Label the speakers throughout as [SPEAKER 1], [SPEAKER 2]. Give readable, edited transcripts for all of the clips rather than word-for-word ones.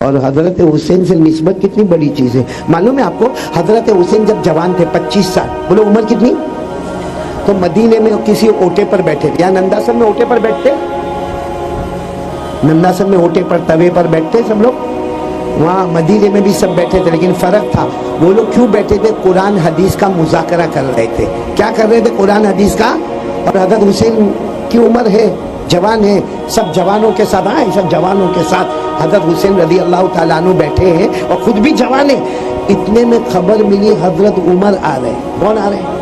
[SPEAKER 1] اور حضرت حسین سے نسبت کتنی بڑی چیز ہے معلوم ہے آپ کو؟ حضرت حسین جب جوان تھے 25 سال، بولو عمر کتنی؟ تو مدینے میں کسی اوٹے پر بیٹھے تھے، یا ننداسن میں اوٹے پر بیٹھتے، ننداسن میں اوٹے پر توے پر بیٹھتے سب لوگ، وہاں مدینے میں بھی سب بیٹھے تھے، لیکن فرق تھا وہ لوگ کیوں بیٹھے تھے؟ قرآن حدیث کا مذاکرہ کر رہے تھے۔ کیا کر رہے تھے؟ قرآن حدیث کا۔ اور حضرت حسین کی عمر ہے، جوان ہے، سب جوانوں کے ساتھ آئے، سب جوانوں کے ساتھ حضرت حسین رضی اللہ تعالیٰ عنہ بیٹھے ہیں اور خود بھی جوان ہیں۔ اتنے میں خبر ملی حضرت عمر آ رہے۔ کون آ رہے؟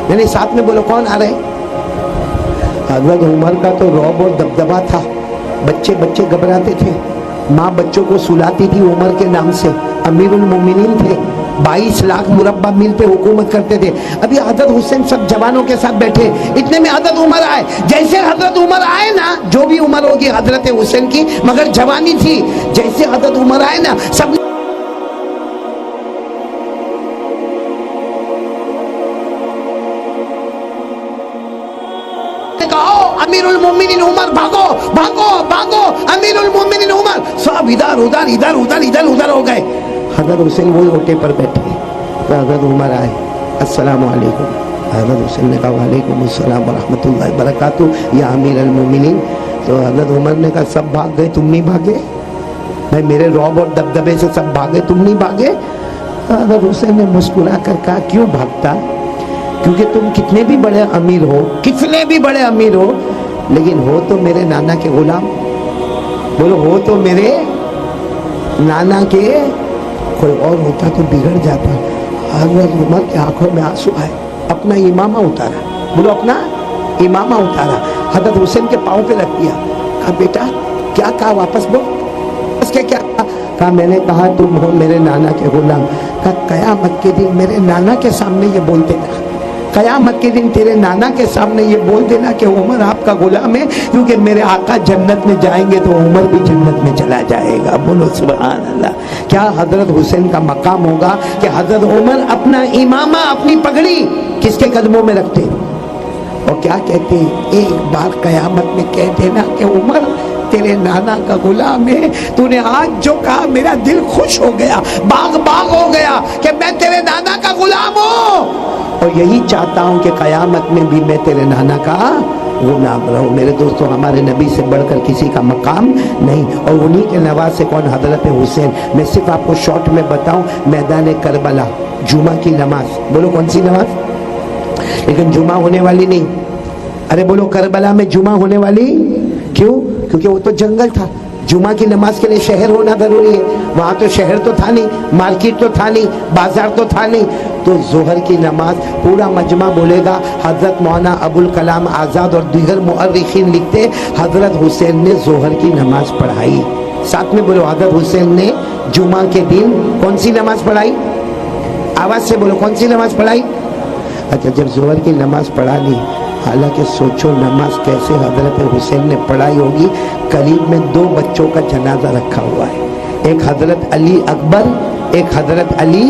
[SPEAKER 1] یعنی ساتھ میں بولو کون آ رہے؟ حضرت عمر کا تو رعب اور دبدبا تھا، بچے گھبراتے تھے، ماں بچوں کو سلاتی تھی عمر کے نام سے، امیر المومنین تھے، 22 لاکھ مربع میل پہ حکومت کرتے تھے۔ ابھی حضرت حسین سب جوانوں کے ساتھ بیٹھے، اتنے میں حضرت عمر آئے۔ جیسے حضرت عمر آئے نا، جو بھی عمر ہوگی حضرت حسین کی مگر جوانی تھی، جیسے حضرت عمر آئے نا سب امیر المومنین عمر، بھاگو بھاگو بھاگو، امیر المومنین عمر، سب ادھر ہو گئے۔ حضرت حسین وہی اوٹے پر بیٹھے تو حضرت عمر آئے، السلام علیکم۔ حضرت حسین نے کہا وعلیکم السلام ورحمۃ اللہ وبرکاتہ یا امیر المومنین۔ تو حضرت عمر نے کہا سب بھاگ گئے، تم نہیں بھاگے؟ بھائی میرے رعب اور دبدبے سے سب بھاگے، تم نہیں بھاگے؟ حضرت حسین نے مسکرا کر کہا کیوں بھاگتا؟ کیونکہ تم کتنے بھی بڑے امیر ہو، کتنے بھی بڑے امیر ہو، لیکن ہو تو میرے نانا کے غلام، بولو ہو تو میرے نانا کے، کوئی اور ہوتا تو بگڑ جاتا۔ حضرت عمر کے آنکھوں میں آنسو آئے، اپنا امامہ اتارا، بولو اپنا امامہ اتارا، حضرت حسین کے پاؤں پہ رکھ دیا، کہا بیٹا کیا کہا؟ واپس بول، اس کے کیا کہا؟ میں نے کہا تم ہو میرے نانا کے غلام۔ کہا قیامت کے دن میرے نانا کے سامنے یہ بول دینا، قیامت کے دن تیرے نانا کے سامنے یہ بول دینا کہ عمر آپ کا غلام ہے، کیونکہ میرے آقا جنت میں جائیں گے تو عمر بھی جنت میں چلا جائے گا۔ بولو سبحان اللہ۔ کیا حضرت حسین کا مقام ہوگا کہ حضرت عمر اپنا امامہ، اپنی پگڑی کس کے قدموں میں رکھتے اور کیا کہتے؟ ایک بار قیامت میں کہہ دینا کہ عمر تیرے نانا کا غلام ہے، تو نے آج جو کہا میرا دل خوش ہو گیا، باغ باغ ہو گیا کہ میں تیرے نانا کا غلام ہوں، اور یہی چاہتا ہوں کہ قیامت میں بھی میں تیرے نانا کا غلام رہوں۔ میرے دوستوں، ہمارے نبی سے بڑھ کر کسی کا مقام نہیں، اور انہی کے نواز سے کون؟ حضرت حسین۔ میں صرف آپ کو شارٹ میں بتاؤں، میدان کربلا جمعہ کی نماز، بولو کون سی نماز؟ لیکن جمعہ ہونے والی نہیں، ارے بولو کربلا میں جمعہ ہونے والی کیوں؟ کیونکہ وہ تو جنگل تھا، جمعہ کی نماز کے لیے شہر ہونا ضروری ہے، وہاں تو شہر تو تھا نہیں، مارکیٹ تو تھا نہیں، بازار تو تھا نہیں، تو ظہر کی نماز پورا مجمع بولے گا۔ حضرت مولانا ابوالکلام آزاد اور دیگر مؤرخین لکھتے حضرت حسین نے ظہر کی نماز پڑھائی، ساتھ میں بولو حضرت حسین نے جمعہ کے دن کون سی نماز پڑھائی؟ آواز سے بولو کون سی نماز پڑھائی؟ اچھا جب ظہر کی نماز پڑھا لی، حالانکہ سوچو نماز کیسے حضرت حسین نے پڑھائی ہوگی۔ قریب میں 2 بچوں کا جنازہ رکھا ہوا ہے، ایک حضرت علی اکبر، ایک حضرت علی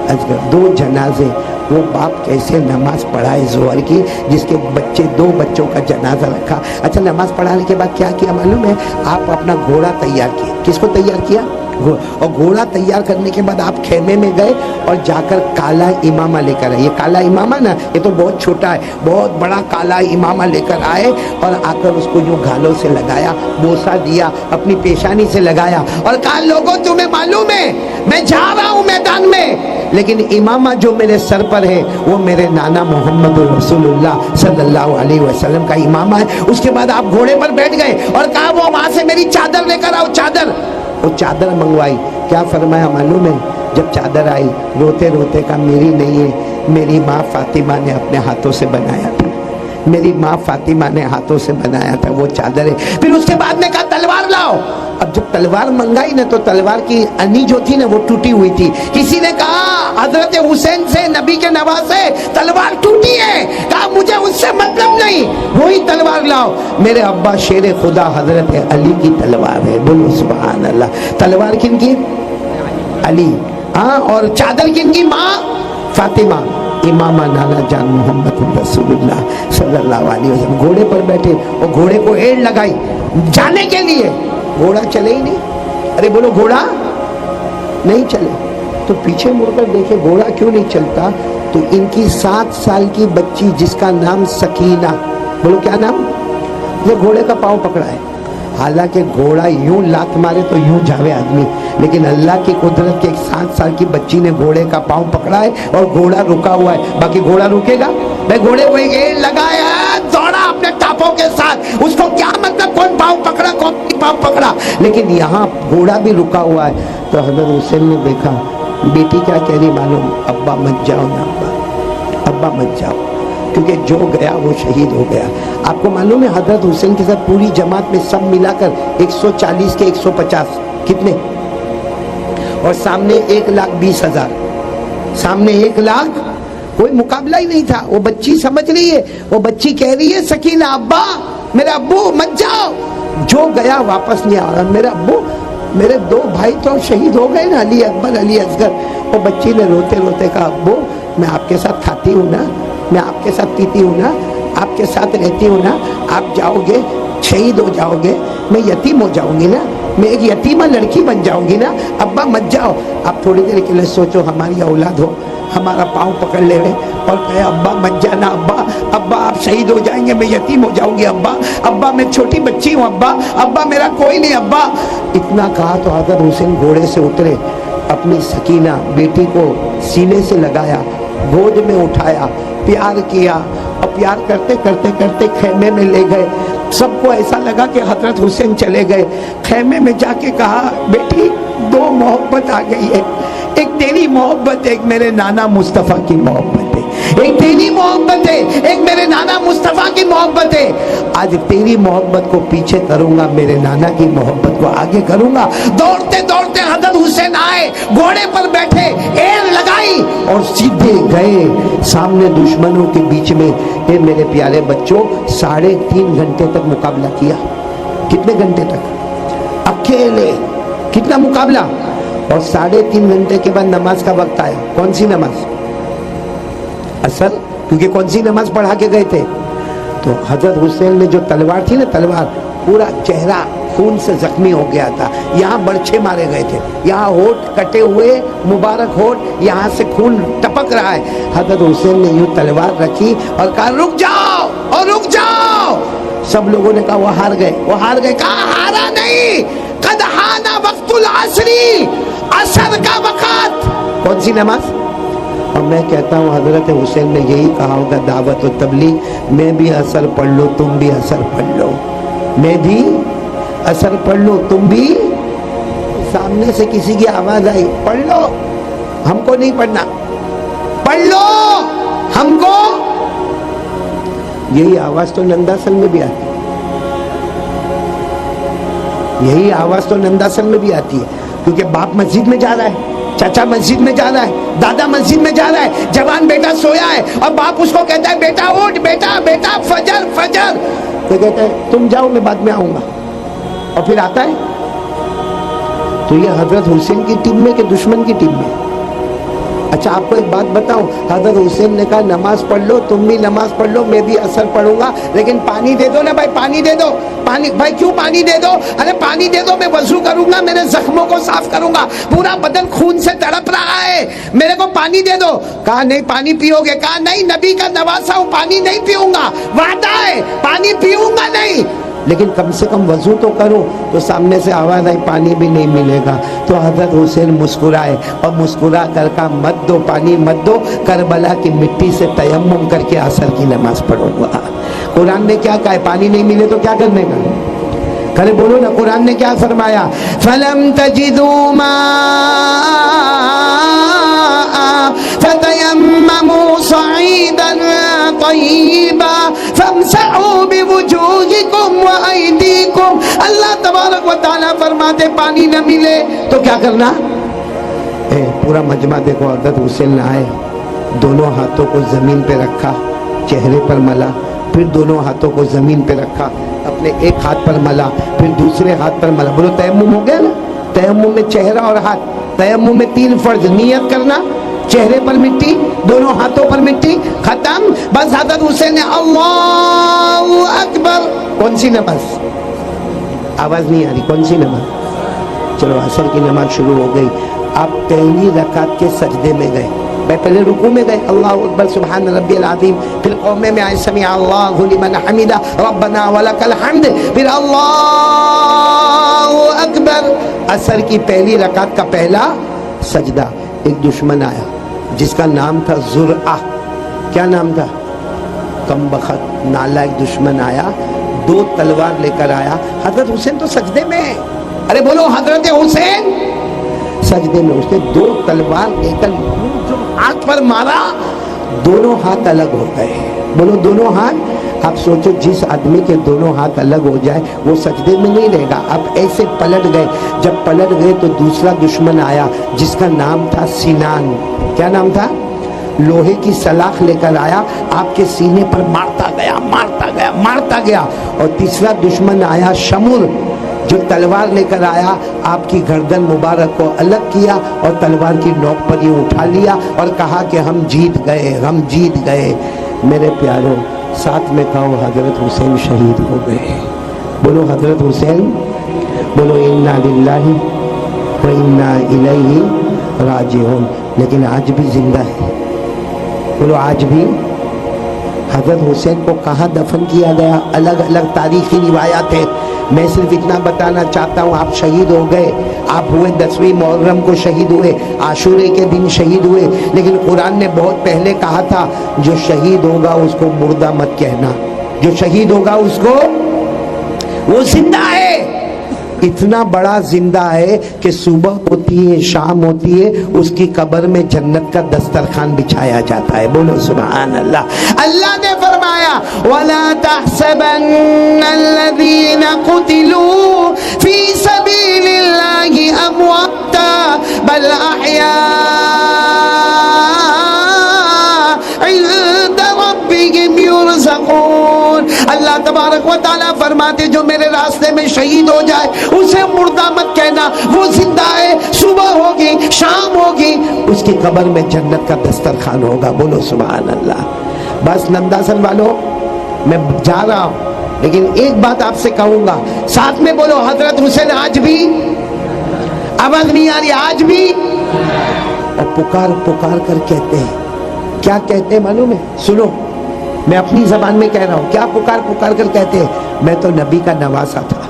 [SPEAKER 1] اصغر، 2 جنازے۔ وہ باپ کیسے نماز پڑھائے ظہر کی، جس کے بچے 2 بچوں کا جنازہ رکھا۔ اچھا نماز پڑھانے کے بعد کیا کیا معلوم ہے؟ آپ اپنا گھوڑا تیار کیا۔ کس کو تیار کیا؟ اور گھوڑا تیار کرنے کے بعد آپ خیمے میں گئے اور جا کر کالا امامہ لے کر آئے۔ یہ کالا امامہ نا، یہ تو بہت چھوٹا ہے، بہت بڑا کالا امامہ لے کر آئے اور آ کر اس کو جو گھالوں سے لگایا، بوسہ دیا، اپنی پیشانی سے لگایا اور کہا لوگوں تمہیں معلوم ہے میں جا رہا ہوں میدان میں، لیکن امامہ جو میرے سر پر ہے وہ میرے نانا محمد رسول اللہ صلی اللہ علیہ وسلم کا امامہ ہے۔ اس کے بعد آپ گھوڑے پر بیٹھ گئے اور کہا وہ وہاں سے میری چادر لے کر آؤ، چادر۔ وہ چادر منگوائی، کیا فرمایا معلوم ہے؟ جب چادر آئی روتے روتے کہا میری نہیں ہے، میری ماں فاطمہ نے اپنے ہاتھوں سے بنایا تھا، میری ماں فاطمہ نے ہاتھوں سے بنایا تھا وہ چادر ہے۔ پھر اس کے بعد نے کہا تلوار لاؤ۔ اب جب تلوار منگائی نا تو تلوار کی انی جو تھی نا وہ ٹوٹی ہوئی تھی۔ کسی نے کہا حضرت حسین سے، نبی کے نواز سے تلوار ٹوٹی ہے، کہا مجھے اس سے مطلب نہیں، وہی تلوار لاؤ۔ میرے ابا شیر خدا حضرت علی کی تلوار ہے، بولو سبحان اللہ۔ تلوار کن کی؟ علی، ہاں، اور چادر کن کی؟ ماں فاطمہ۔ امامہ نانا جان محمد رسول اللہ صلی اللہ علیہ وسلم گھوڑے پر بیٹھے اور گھوڑے کو ایڑ لگائی جانے کے لیے، گھوڑا چلے ہی نہیں، अरे बोलो घोड़ा नहीं चले। तो पीछे मुड़कर देखे घोड़ा क्यों नहीं चलता, तो इनकी 7 साल की बच्ची जिसका नाम सकीना, बोलो क्या नाम, ये घोड़े का पाँव पकड़ा है। हालांकि घोड़ा यूं लात मारे तो यूं जावे आदमी, लेकिन अल्लाह की कुदरत के एक 7 साल की बच्ची ने घोड़े का पाँव पकड़ा है और घोड़ा रुका हुआ है। बाकी घोड़ा रुकेगा? भाई घोड़े को एक एड़ लगाया, दौड़ा अपने टापों के साथ, उसको क्या मतलब कौन पाँव पकड़ा कौन नहीं पाँव पकड़ा, लेकिन यहाँ घोड़ा भी रुका हुआ है। तो हजरत हुसैन ने देखा, बेटी क्या कह रही मालूम, अब्बा मत जाओ ना, अब्बा मत जाओ, क्योंकि जो गया वो शहीद हो गया। आपको मालूम है हजरत हुसैन के साथ पूरी जमात में सब मिलाकर 140 के 150 कितने, और सामने 1,20,000, सामने 1 लाख, कोई मुकाबला ही नहीं था। वो बच्ची समझ रही है, वो बच्ची कह रही है सकीना अब्बा मेरा अब्बू मत जाओ, जो गया वापस नहीं आ रहा, मेरा अब्बू, मेरे 2 भाई तो शहीद हो गए ना, अली अकबर अली असगर। वो बच्ची ने रोते रोते कहा अब्बू मैं आपके साथ खाती हूँ ना, मैं आपके साथ पीती हूँ ना, आपके साथ रहती हूँ ना, आप जाओगे शहीद हो जाओगे, मैं यतीम हो जाऊंगी ना, मैं एक यतीमा लड़की बन जाऊंगी ना, अब्बा मत जाओ। आप थोड़ी देर के लिए सोचो हमारी औलाद हो, हमारा पाँव पकड़ ले रहे और कहे अब्बा मत जाना, अब्बा अब्बा आप शहीद हो जाएंगे, मैं यतीम हो जाऊंगी, अब्बा अब्बा मैं छोटी बच्ची हूँ, अब्बा अब्बा मेरा कोई नहीं अब्बा। इतना कहा तो हजरत हुसैन घोड़े से उतरे, अपनी सकीना बेटी को सीने से लगाया, गोद में उठाया, प्यार किया, और प्यार करते करते करते खेमे में ले गए। सबको ऐसा लगा कि हजरत हुसैन चले गए। खेमे में जाके कहा बेटी 2 मोहब्बत आ गई है, एक तेरी मोहब्बत है, एक मेरे नाना मुस्तफ़ा की मोहब्बत है, एक तेरी मोहब्बत है, एक मेरे नाना मुस्तफ़ा की मोहब्बत है। आज तेरी मोहब्बत को पीछे करूंगा, मेरे नाना की मोहब्बत को आगे करूंगा। दौड़ते दौड़ते हजरत हुसैन आए, घोड़े पर बैठे, एड़ लगाई और सीधे गए सामने दुश्मनों के बीच में। ये मेरे प्यारे बच्चों 3.5 घंटे तक मुकाबला किया। कितने घंटे तक अकेले, कितना मुकाबला, और 3.5 घंटे के बाद नमाज का वक्त आया। कौन सी नमाज? असर, क्योंकि कौन सी नमाज पढ़ा के गए थे। तो हजरत हुसैन ने जो तलवार थी ना, तलवार पूरा चेहरा खून से जख्मी हो गया था, यहाँ बर्छे मारे गए थे, यहाँ होठ कटे हुए मुबारक होठ, यहाँ से खून टपक रहा है। हजरत हुसैन ने यूं तलवार रखी और कहा रुक जाओ और रुक जाओ। सब लोगों ने कहा वो हार गए, वो हार गए। कहा हारा नहीं, कद हाना वक्तुल असरी, असर का वक़्त। कौन सी नमाज? और मैं कहता हूँ हजरत हुसैन ने यही कहा होगा दावत और तबलीग, मैं भी असर पढ़ लो तुम भी असर पढ़ लो, मैं भी असर पढ़ लो तुम भी। सामने से किसी की आवाज आई पढ़ लो, हमको नहीं पढ़ना, पढ़ लो हमको। यही आवाज तो नंदासन में भी आती है, यही आवाज तो नंदासन में भी आती है, क्योंकि बाप मस्जिद में जा रहा है, चाचा मस्जिद में जा रहा है, दादा मस्जिद में जा रहा है, जवान बेटा सोया है और बाप उसको कहता है बेटा उठ, बेटा बेटा फजर फजर। तो कहता है तुम जाओ मैं बाद में आऊंगा, और फिर आता है। तो ये हजरत हुसैन की टीम में कि दुश्मन की टीम में? अच्छा आपको एक बात बताऊं, हजरत हुसैन ने कहा नमाज पढ़ लो तुम भी नमाज पढ़ लो, मैं भी असर पढ़ूंगा, लेकिन पानी दे दो ना भाई, पानी दे दो। पानी भाई क्यों पानी दे दो? अरे पानी दे दो, मैं वजू करूंगा, मेरे जख्मों को साफ करूंगा, पूरा बदन खून से तड़प रहा है, मेरे को पानी दे दो। कहा नहीं पानी पियोगे? कहा नहीं, नबी का नवासा हूं, पानी नहीं पीऊंगा, वादा है पानी पीऊंगा नहीं, लेकिन कम से कम वजू तो करो। तो सामने से आवाज आई पानी भी नहीं मिलेगा। तो हजरत हुसैन मुस्कुराए और मुस्कुरा कर कहा मत दो पानी मत दो, करबला की मिट्टी से तयम्मुम करके असर की नमाज पढ़ूंगा। कुरान ने क्या कहा? पानी नहीं मिले तो क्या करने का? करे बोलो ना, कुरान ने क्या फरमाया? फलम तजिदू मा फतयम्ममू सईदन तय्यिबा फमसहू बिवुजूहिकुम व अयदीकुम। अल्लाह तबारक व तआला फरमाते पानी न मिले तो क्या करना? पूरा मजमा देखो, हजरत हुसैन आए, दोनों हाथों को जमीन पे रखा, चेहरे पर मला, फिर दोनों हाथों को जमीन पे रखा, अपने एक हाथ पर मला, फिर दूसरे हाथ पर मला। बोलो तयम्मुम हो गया ना? तयम्मुम में चेहरा और हाथ, तयम्मुम में 3 फर्ज, नियत करना, चेहरे पर मिट्टी, दोनों हाथों पर मिट्टी, खत्म। बस हजरत हुसैन ने अल्लाहु अकबर। कौन सी नमाज? आवाज नहीं आ रही, कौन सी नमाज? چلو عصر کی نماز شروع ہو گئی. آپ پہلی رکعت کے سجدے میں گئے. میں پہلے رکوع میں گئے, اللہ اکبر سبحان ربی العظیم, پھر قومے میں آئے سمیع اللہ لمن حمدہ ربنا ولک الحمد, پھر اللہ اکبر. عصر کی پہلی رکعت کا پہلا سجدہ. ایک دشمن آیا جس کا نام تھا زرعہ. کیا نام تھا؟ کم بخت نالائق دشمن آیا, 2 تلوار لے کر آیا. حضرت حسین تو سجدے میں ہے, ارے بولو حضرت حسین سجدے میں. اس نے 2 تلوار لے کر جو ہاتھ پر مارا, دونوں ہاتھ الگ ہو گئے. بولو دونوں ہاتھ. آپ سوچو جس آدمی کے دونوں ہاتھ الگ ہو جائے وہ سجدے میں نہیں رہے گا. اب ایسے پلٹ گئے. جب پلٹ گئے تو دوسرا دشمن آیا جس کا نام تھا سنان. کیا نام تھا؟ لوہے کی سلاخ لے کر آیا, آپ کے سینے پر مارتا گیا مارتا گیا مارتا گیا. اور تیسرا دشمن آیا شمر, جو تلوار لے کر آیا, آپ کی گردن مبارک کو الگ کیا اور تلوار کی نوک پر یہ اٹھا لیا اور کہا کہ ہم جیت گئے ہم جیت گئے. میرے پیاروں, ساتھ میں کہو حضرت حسین شہید ہو گئے. بولو حضرت حسین, بولو انا للہ و انا الیہ راجعون. لیکن آج بھی زندہ ہے. بولو آج بھی. حضرت حسین کو کہاں دفن کیا گیا؟ الگ الگ تاریخی روایات ہیں. میں صرف اتنا بتانا چاہتا ہوں, آپ شہید ہو گئے, آپ ہوئے 10ویں محرم کو شہید ہوئے, عاشورے کے دن شہید ہوئے. لیکن قرآن نے بہت پہلے کہا تھا جو شہید ہوگا اس کو مردہ مت کہنا. جو شہید ہوگا اس کو, وہ زندہ ہے. اتنا بڑا زندہ ہے کہ صبح ہوتی ہے شام ہوتی ہے اس کی قبر میں جنت کا دسترخوان بچھایا جاتا ہے. بولو سبحان اللہ. اللہ نے فرمایا وَلَا تَحْسَبَنَّ الَّذِينَ قُتِلُوا فِي سَبِيلِ اللَّهِ أَمْوَاتًا بَلْ أَحْيَاءٌ عِندَ رَبِّهِمْ يُرْزَقُونَ. اللہ تبارک و تعالیٰ فرماتے جو میرے راستے میں شہید ہو جائے اسے مردہ مت کہنا, وہ زندہ ہے. صبح ہوگی شام ہوگی اس کی قبر میں جنت کا دسترخوان ہوگا. بولو سبحان اللہ. بس ننداسن والوں میں جا رہا ہوں, لیکن ایک بات آپ سے کہوں گا, ساتھ میں بولو حضرت حسین آج بھی. آواز نہیں آ رہی؟ آج بھی. اور پکار پکار کر کہتے ہیں, کیا کہتے ہیں معلوم ہے؟ سنو, میں اپنی زبان میں کہہ رہا ہوں. کیا پکار پکار کر کہتے ہیں؟ میں تو نبی کا نواسا تھا.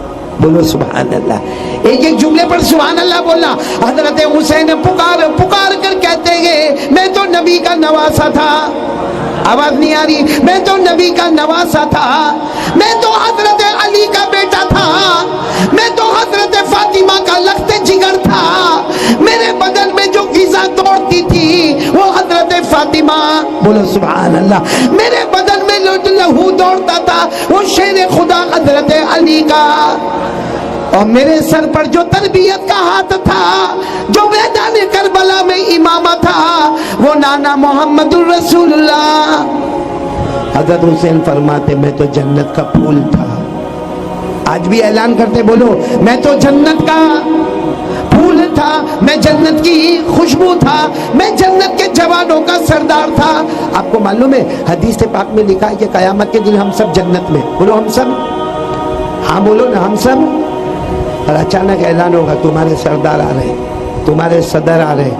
[SPEAKER 1] بولو سبحان اللہ. ایک ایک جملے پر سبحان اللہ بولنا. حضرت حسین پکار پکار کر کہتے ہیں میں تو نبی کا نواسا تھا. آواز نہیں آ رہی؟ میں تو نبی کا نواسا تھا, میں تو حضرت علی کا بیٹا تھا, میں تو حضرت فاطمہ کا لخت جگر تھا, میرے بدن میں جو غذا دوڑتی تھی وہ حضرت فاطمہ. بولو سبحان اللہ. میرے بدن میں لہو دوڑتا تھا وہ شیر خدا حضرت علی کا. اور میرے سر پر جو تربیت کا ہاتھ تھا, جو میدان کربلا میں امامہ تھا, وہ نانا محمد الرسول اللہ. حضرت حسین فرماتے میں تو جنت کا پھول تھا. آج بھی اعلان کرتے, بولو میں تو جنت کا پھول تھا, میں جنت کی خوشبو تھا, میں جنت کے جوانوں کا سردار تھا. آپ کو معلوم ہے حدیث پاک میں لکھا ہے کہ قیامت کے دن ہم سب جنت میں. بولو ہم سب. ہاں بولو نا, ہم سب. اور اچانک اعلان ہوگا تمہارے سردار آ رہے, تمہارے صدر آ رہے,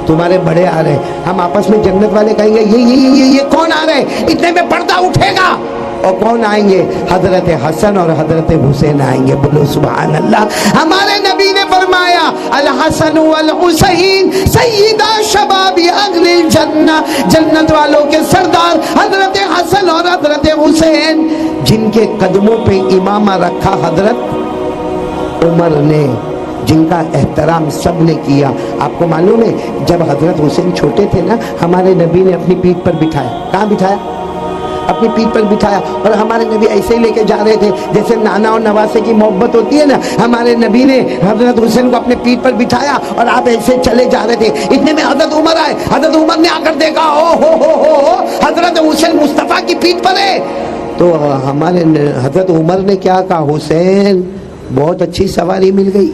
[SPEAKER 1] تمہارے بڑے آ رہے. ہم آپس میں جنت والے کہیں گے یہ کون آ رہے؟ اتنے میں پردہ اٹھے گا. اور کون آئیں گے؟ حضرت حسن اور حضرت حسین آئیں گے. بولو سبحان اللہ. ہمارے نبی نے فرمایا الحسن والحسین سیدا شباب اہل الجنہ, جنت والوں کے سردار حضرت حسن اور حضرت حسین, جن کے قدموں پہ امامہ رکھا حضرت عمر نے, جن کا احترام سب نے کیا. آپ کو معلوم ہے جب حضرت حسین چھوٹے تھے نا, ہمارے نبی نے اپنی پیٹھ پر بٹھایا. کہاں بٹھایا؟ اپنی پیٹھ پر بٹھایا. اور ہمارے نبی ایسے ہی لے کے جا رہے تھے جیسے نانا اور نواسے کی محبت ہوتی ہے نا. ہمارے نبی نے حضرت حسین کو اپنے پیٹھ پر بٹھایا اور آپ ایسے چلے جا رہے تھے. اتنے میں حضرت عمر آئے. حضرت عمر نے آ کر دیکھا او ہو حضرت حسین مصطفیٰ کی پیٹھ پر ہے. تو ہمارے حضرت عمر نے کیا کہا؟ حسین بہت اچھی سواری مل گئی,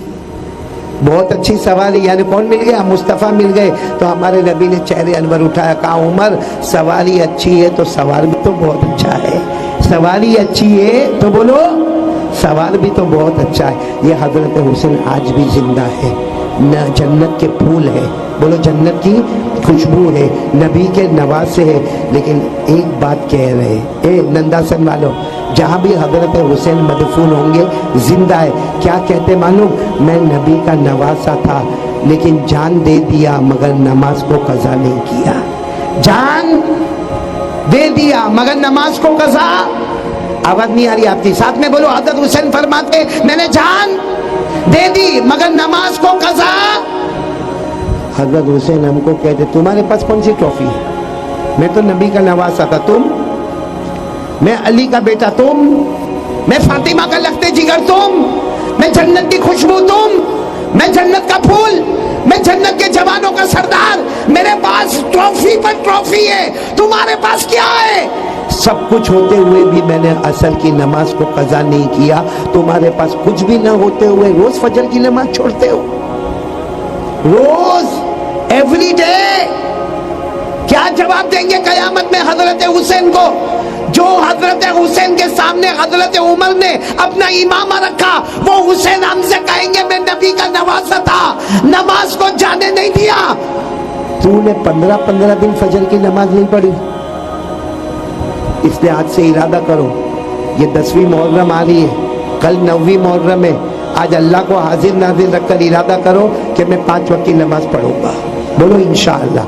[SPEAKER 1] بہت اچھی سواری. یعنی کون مل گیا؟ مصطفیٰ مل گئے. تو ہمارے نبی نے چہرے انور اٹھایا, کہا عمر سواری اچھی ہے تو سوار بھی تو بہت اچھا ہے. سواری اچھی ہے تو بولو सवाल भी तो बहुत अच्छा है। ये हजरत हुसैन आज भी जिंदा है, न जन्नत के फूल है, बोलो जन्नत की खुशबू है, नबी के नवासे है। लेकिन एक बात कह रहे, ए नंदासन वालों, जहाँ भी हजरत हुसैन मदफून होंगे जिंदा है, क्या कहते मालूम? मैं नबी का नवासा था लेकिन जान दे दिया मगर नमाज को कज़ा नहीं किया। जान दे दिया मगर नमाज को कज़ा, आवाज नहीं आ रही आपकी, साथ में बोलो। हजरत हुसैन फरमाते मैंने जान दे दी मगर नमाज को कज़ा। हजरत हुसैन हमको कहते तुम्हारे पास कौन सी ट्रॉफी है? मैं तो नबी का नवासा था, तुम? मैं अली का बेटा, तुम? मैं फातिमा का लखते जिगर, तुम? मैं जन्नत की खुशबू, तुम? मैं जन्नत का फूल, मैं जन्नत के जवानों का सरदार। मेरे पास ट्रॉफी पर ट्रॉफी है, तुम्हारे पास क्या है? सब कुछ होते हुए भी मैंने असल की नमाज को कज़ा नहीं किया। तुम्हारे पास कुछ भी ना होते हुए रोज फजर की नमाज छोड़ते हो, रोज, एवरी डे। क्या जवाब देंगे कयामत में हजरत हुसैन को? जो हजरत हुसैन के सामने हजरत उमर ने अपना इमामा रखा, वो हुसैन हमसे कहेंगे मैं नबी का नवासा था, नमाज को जाने नहीं दिया। तूने 15-15 दिन फजर की नमाज नहीं पढ़ी, इसलिए आज से इरादा करो। ये 10वीं मुहर्रम आ रही है, कल 9वीं मुहर्रम है, आज अल्लाह को हाजिर नाजिर रखकर इरादा करो कि मैं 5 वक्त की नमाज पढ़ूंगा। बोलो इंशाअल्लाह।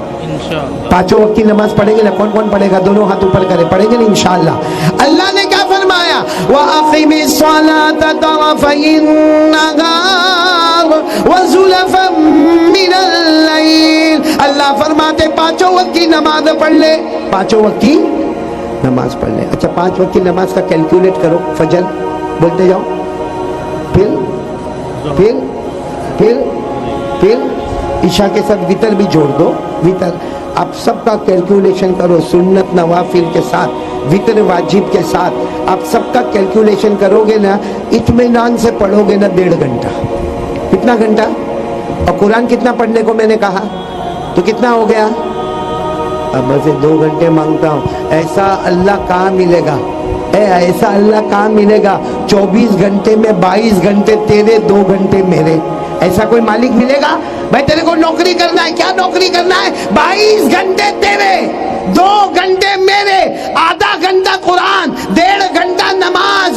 [SPEAKER 1] पांचों वक्त की नमाज पढ़ेंगे ना? कौन कौन पढ़ेगा? दोनों हाथ ऊपर करें, पढ़ेंगे ना इंशाअल्लाह। अल्लाह ने क्या फरमाया? व अक़िमिस सलात तरफ़इन नहार व ज़ुलफ़म मिनल लैल। अल्लाह फरमाते पांचों वक्त की नमाज पढ़ ले, पांचों वक्त की नमाज पढ़ ले। अच्छा, 5 वक्त की नमाज का कैलकुलेट करो। फजर बोलते जाओ, फिर ईशा के साथ वितर भी जोड़ दो, वितर। आप सबका कैलकुलेशन करो, सुन्नत नवाफिल के साथ, वितर वाजिब के साथ आप सबका कैलकुलेशन करोगे ना, इत्मीनान से पढ़ोगे ना 1.5 घंटा। कितना घंटा? और कुरान कितना पढ़ने को मैंने कहा, तो कितना हो गया? अब बस 2 घंटे मांगता हूँ। ऐसा अल्लाह कहाँ मिलेगा? ऐसा अल्लाह कहाँ मिलेगा? 24 घंटे में 22 घंटे तेरे, 2 घंटे मेरे। ऐसा कोई मालिक मिलेगा? भाई तेरे को नौकरी करना है, क्या नौकरी करना है? 22 घंटे तेरे, 2 घंटे मेरे, आधा घंटा कुरान, 1.5 घंटा नमाज।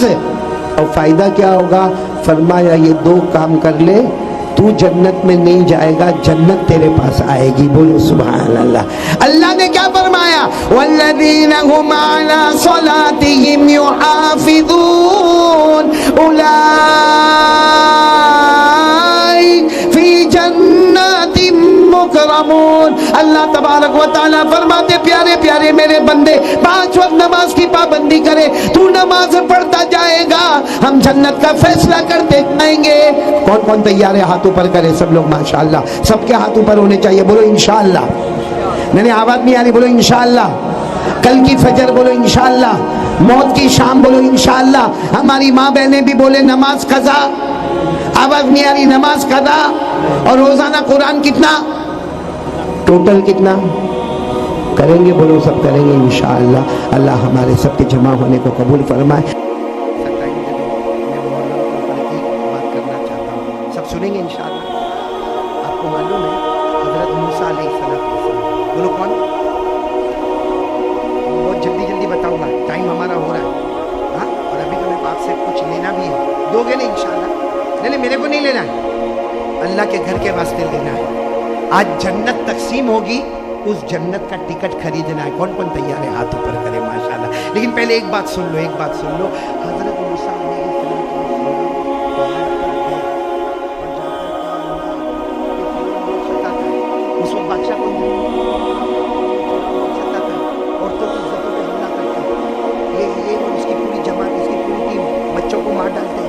[SPEAKER 1] और फायदा क्या होगा? फरमाया ये 2 काम कर ले, तू जन्नत में नहीं जाएगा, जन्नत तेरे पास आएगी। बोलो सुभान अल्लाह। अल्लाह ने क्या फरमाया? वल्लज़ीना हुम अला सलातिहिम युहाफ़िज़ून उलाइका फी जन्नातिम मुकरमून। अल्लाह तबारक व तआला फरमाते प्यारे प्यारे मेरे बंदे, 5 वक्त नमाज की पाबंदी करे, तू नमाज पढ़ता जाएगा, हम जन्नत का फैसला करते जाएंगे। कौन कौन तैयार है? हाथ ऊपर करे सब लोग, माशाअल्लाह। सबके हाथ ऊपर होने चाहिए, बोलो इंशाअल्लाह। नहीं आवाज नहीं आ रही, बोलो इंशाअल्लाह। कल की फजर बोलो इंशाअल्लाह, मौत की शाम बोलो इंशाअल्लाह। हमारी माँ बहनें भी बोले नमाज कज़ा, आवाज नहीं आ रही, नमाज कज़ा। और रोजाना कुरान कितना, टोटल कितना करेंगे? बोलो सब करेंगे इंशाअल्लाह। अल्लाह हमारे सबके जमा होने को कबूल फरमाए। सब सुनेंगे इंशाअल्लाह। आपको मालूम है हजरत मूसा अलैहिस्सलाम, बोलो कौन? बहुत जल्दी जल्दी बताऊंगा, टाइम हमारा हो रहा है। हाँ, और अभी तो मेरे को आपसे कुछ लेना भी है, दोगे ना इंशाअल्लाह? नहीं मेरे को नहीं लेना है, अल्लाह के घर के वास्ते लेना है। आज जन्नत तकसीम होगी, उस जन्नत का टिकट खरीदना है। कौन कौन तैयार है? हाथ ऊपर करे माशाअल्लाह। लेकिन पहले एक बात सुन लो, एक बात सुन लो। हजरत मूसा उस वक्त बादशाह कौन था? औरतों की इज्जतों पे हमला करते, ये और उसकी पूरी जमात, इसकी पूरी टीम बच्चों को मार डालते,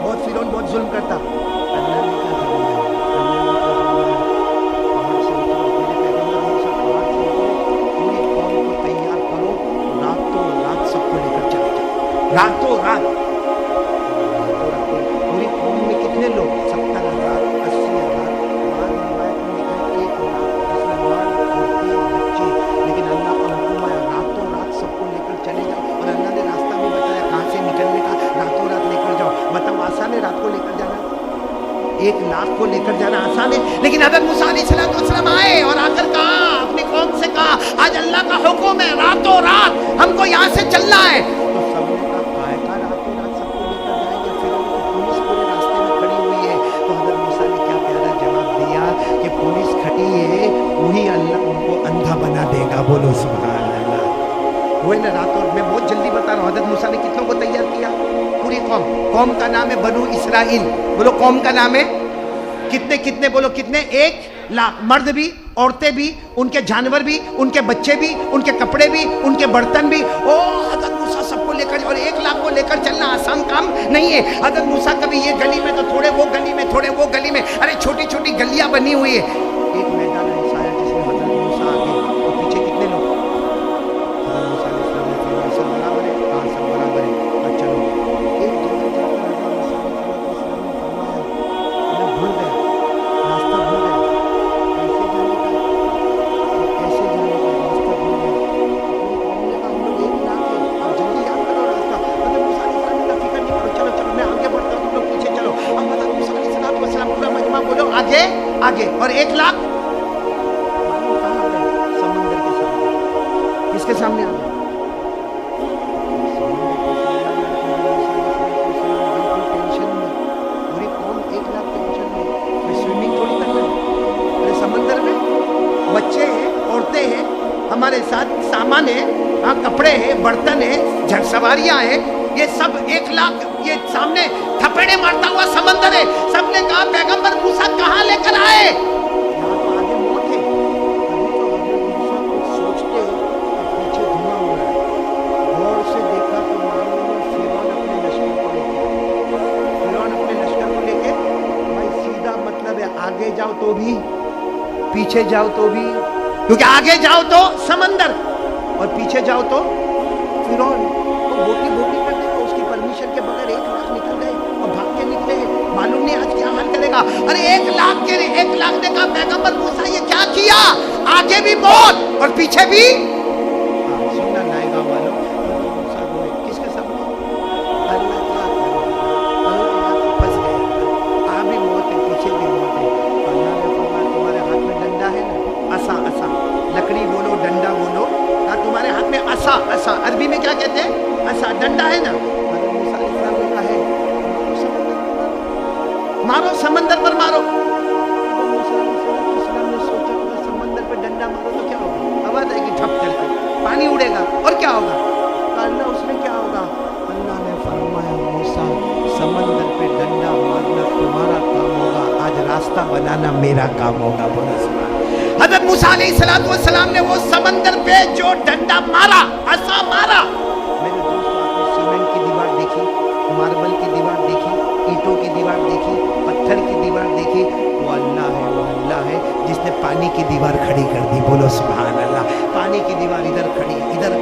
[SPEAKER 1] बहुत फिरौन बहुत जुल्म करता। अल्लाह ने क्या रातों रात पूरी कौम में कितने लोग? 70,000, 80,000, 1 लाख, 10 लाख, मूसा अलैहिस्सलाम आए और आकर कहा, अपनी कौम से कहा, आज अल्लाह का हुक्म है, रातों रात हमको यहाँ से चलना है। तो सबने कहा, काय का रातों रात सबको लेकर जाएंगे, फिर उनकी पुलिस पूरे रास्ते में खड़ी हुई है। तो हज़रत मूसा ने क्या प्यारा जवाब दिया कि पुलिस खड़ी है, वही अल्लाह उनको अंधा बना देगा। बोलो सुभान अल्लाह। वो है ना रातों, मैं बहुत जल्दी बता रहा हूँ, हज़रत मूसा ने कितनों को तैयार किया? पूरी कौम का नाम है बनु इसराइल। बोलो कौम का नाम है कितने बोलो कितने? 1 लाख। मर्द भी, औरतें भी, उनके जानवर भी, उनके बच्चे भी, उनके कपड़े भी, उनके बर्तन भी। ओ हज़रत मूसा सबको लेकर, और 1 लाख को लेकर चलना आसान काम नहीं है। हज़रत मूसा कभी ये गली में तो थोड़े वो गली में, थोड़े वो गली में, अरे छोटी छोटी गलियां बनी हुई है। एक मैदान ऐसा है जिसमें हज़रत मूसा आगे और पीछे कितने लोग? हज़रत मूसा अलैहिस्सलाम ने फरमाया, सब बराबर है? हाँ सब बराबर है। चलो एक जगह जाकर हज़रत मूसा अलैहिस्सलाम ने फरमाया, मैं भूल गया, रास्ता भूल गया, कैसे जाने का रास्ता भूल गया। पूरी कौम ने कहा, हम लोग 1 लाख है, अब जल्दी याद करो रास्ता। हज़रत मूसा अलैहिस्सलाम ने कहा, फिक्र नहीं करो, चलो चलो मैं आगे बढ़ता हूँ, तुम लोग पीछे चलो। अब हज़रत मूसा अलैहिस्सलाम पूरा मजमा बोलो, आगे आगे। और 1 लाख मालूम कहाँ आ गए? समंदर के सामने। किसके सामने आ गए? बच्चे हैं, औरतें हैं, हमारे साथ सामान है, हाँ कपड़े हैं, बर्तन है, सवारियां हैं, ये सब 1 लाख ये सामने थपेड़े मारता हुआ समंदर है। सबने कहा, पैगंबर मूसा कहाँ लेकर आए? यहाँ तो आगे मौत है। अभी तो हज़रत मूसा कुछ सोचते पीछे धुआं हो रहा है। गौर से देखा तो मालूम है फिरौन अपने लश्कर को लेके भाई सीधा मतलब है, आगे जाओ तो भी, पीछे जाओ तो भी, क्योंकि आगे जाओ तो समंदर और पीछे जाओ तो फिरौन। तो बोटी कर देगा, उसकी परमिशन के बगैर 1 लाख निकल गए और भाग के निकले। मालूम नहीं आज क्या हाल करेगा। अरे 1 लाख ने कहा, पैगंबर मूसा ये क्या किया? आगे भी मौत और पीछे भी। सुनना नायगा वालों, मूसा बोले किसके सामने? अल्लाह क्या करो, अल्लाह फंस गए, आगे मौत है, पीछे भी मौत है। अल्लाह ने फरमाया, तुम्हारे हाथ में डंडा है ना, असा, लकड़ी बोलो, डंडा बोलो, तुम्हारे हाथ में असा, अरबी में क्या कहते हैं? असा, डंडा है ना। हज़रत मूसा अलैहिस्सलाम ने कहा है, मारो समंदर पर मारो। मूसा अलैहिस्सलाम ने सोचा, समंदर पर डंडा मारो तो क्या होगा? आवाज आएगी ठप करके, पानी उड़ेगा, और क्या होगा? अल्लाह उसमें क्या होगा? अल्लाह ने फरमाया, मूसा समंदर पे डंडा मारना तुम्हारा काम होगा, आज रास्ता बनाना मेरा काम होगा। बोलो सुभान। हज़रत मूसा अलैहिस्सलाम ने वो समंदर पे जो डंडा मारा, असा मारा। मेरे दोस्तों, आपने सीमेंट की दीवार देखी, मार्बल की दीवार देखी, ईंटों की दीवार देखी, पत्थर की दीवार देखी? वो अल्लाह है जिसने पानी की दीवार खड़ी कर दी। बोलो सुभान अल्लाह। पानी की दीवार इधर खड़ी, उधर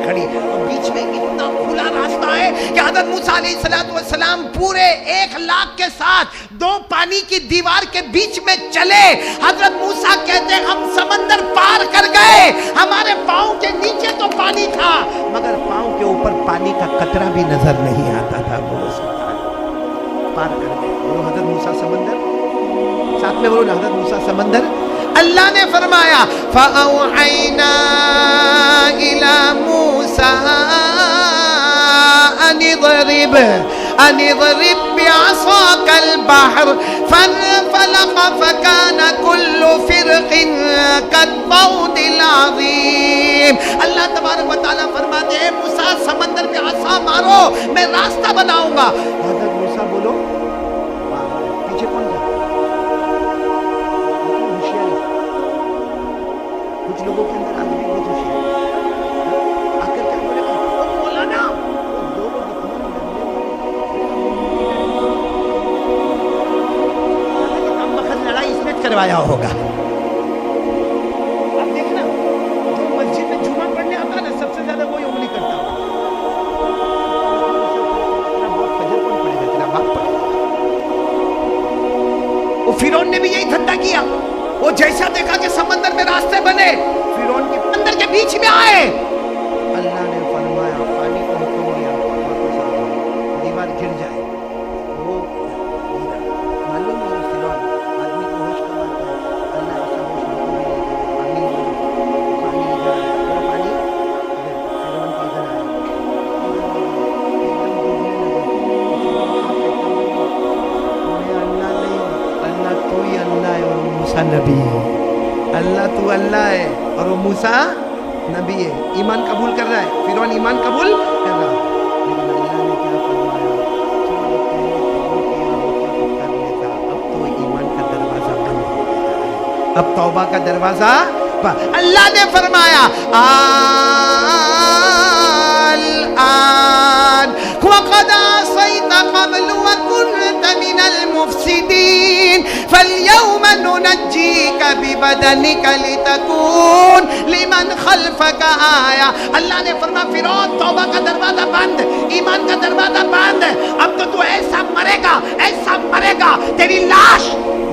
[SPEAKER 1] खड़ी, और बीच में इतना खुला रास्ता है कि हज़रत मूसा अलैहिस्सलाम पूरे 1 लाख के साथ 2 पानी की दीवार के बीच में चले। हज़रत मूसा कहते हैं, हम समंदर पार कर गए, हमारे पाँव के नीचे तो पानी था, मगर पाँव के ऊपर पानी का कतरा भी नजर नहीं आता था। बोलो सुभान। पार कर गए। बोलो हज़रत मूसा समंदर, साथ में बोलो हज़रत मूसा समंदर। अल्लाह ने फरमाया, फ़अौहैना इला मूसा अनिज़रिब बिअसाकल बहर फंफलक़ फकान कुल्लु फ़िरक़िन कत्तौदिल अज़ीम। अल्लाह तबारक व तआला फरमाते हैं, मूसा समंदर पे आसा मारो, मैं रास्ता बनाऊंगा। हज़रत मूसा बोलो, पीछे कौन जा? कुछ लोगों के अंदर आज भी बहुत होशियार आकर क्या बोलेगा? मौलाना, दो लोग इतना लड़ाई इसमें करवाया होगा। अब देखना, जो मस्जिद में जुमा पढ़ने आता है ना, सबसे ज्यादा वही उंगली करता है। बहुत फजर कौन पड़ेगा, तेरा बाप पड़ेगा। वो फिरौन ने भी यही धंधा किया। वो जैसा देखा कि समंदर में रास्ते बने, फिरौन के अंदर के बीच में आए। अल्लाह ने फरमाया, पानी को हुक्म दिया, वापस आ जाओ, दीवार गिर जाए। वो मालूम है फिरौन आदमी को होश कब आता है? ہے اور وہ موسیٰ نبی ہے. اللہ تو اللہ ہے اور وہ موسیٰ نبی ہے. ایمان قبول کر رہا ہے. فرعون ایمان قبول کر رہا ہے. لیکن اللہ نے کیا فرمایا, چلو قبول کیا ہوتا تو کر لیتا, اب تو ایمان کا دروازہ بند ہو گیا ہے, اب توبہ کا دروازہ. اللہ نے فرمایا الآن وقد عصيت قبل وكنت من المفسدين فاليوم ننجيك ببدنك لتكون لمن خلفك آية. اللہ نے فرمایا فرعون توبہ کا دروازہ بند, ایمان کا دروازہ بند, اب تو ایسا مرے گا تیری لاش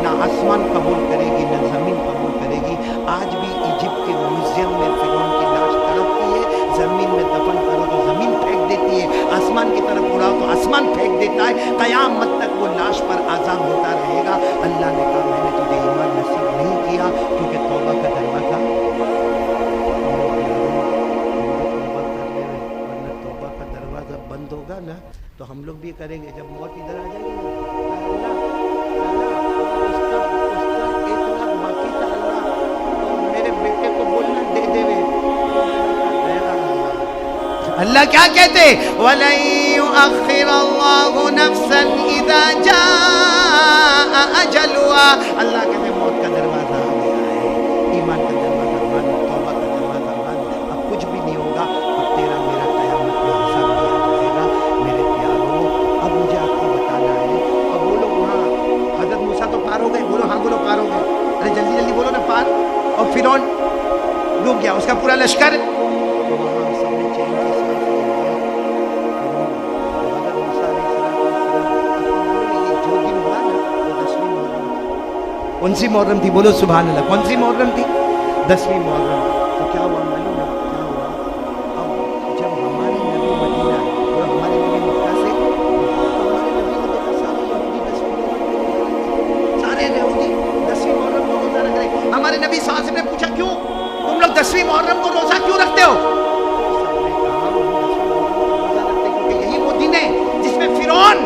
[SPEAKER 1] نہ آسمان قبول کرے گی نہ زمین قبول کرے گی. آج بھی ایجپٹ کے میوزیم میں فرعون کی لاش تڑپتی ہے, زمین میں دفن کرو تو زمین پھینک دیتی ہے, آسمان کی طرف اڑاؤ تو آسمان پھینک دیتا ہے, قیامت تک وہ لاش پر عذاب ہوتا رہے گا. اللہ نے کہا میں نے تجھے ایمان نصیب نہیں کیا کیونکہ توبہ کا دروازہ, ورنہ توبہ کا دروازہ بند ہوگا نا تو ہم لوگ بھی کریں گے. جب موت ادھر آ جائے گی اللہ کیا کہتے وَلَن يُؤَخِّرَ اللَّهُ نَفْسًا إِذَا جَاءَ أَجَلُهَا. اللہ کہتے موت کا دروازہ آ گیا ہے, ایمان کا دروازہ بند, توبہ کا دروازہ بند, اب کچھ بھی نہیں ہوگا, اب تیرا میرا قیامت میں حساب لیا جائے گا. میرے پیاروں اب مجھے آپ کو بتانا ہے. اب بولو وہاں حضرت موسیٰ تو پار ہو گئے, بولو ہاں بولو پار ہو گئے, ارے جلدی جلدی بولو نا پار. اور فرعون ڈوب گیا, اس کا پورا لشکر کون سی محرم تھی, بولو سبحان اللہ, کون سی محرم تھی, 10ویں محرم. تو کیا ہوا معلوم ہے کیا ہوا, اب جب ہمارے نبی مدینہ اور ہمارے نبی مکہ سے, ہمارے نبی نے دیکھا سارے یہودی 10ویں محرم کو روزہ رکھ رہے. ہمارے نبی صلی اللہ علیہ وسلم نے پوچھا کیوں تم لوگ 10ویں محرم کو روزہ کیوں رکھتے ہو؟ کیونکہ یہی وہ دن ہے جس میں فرعون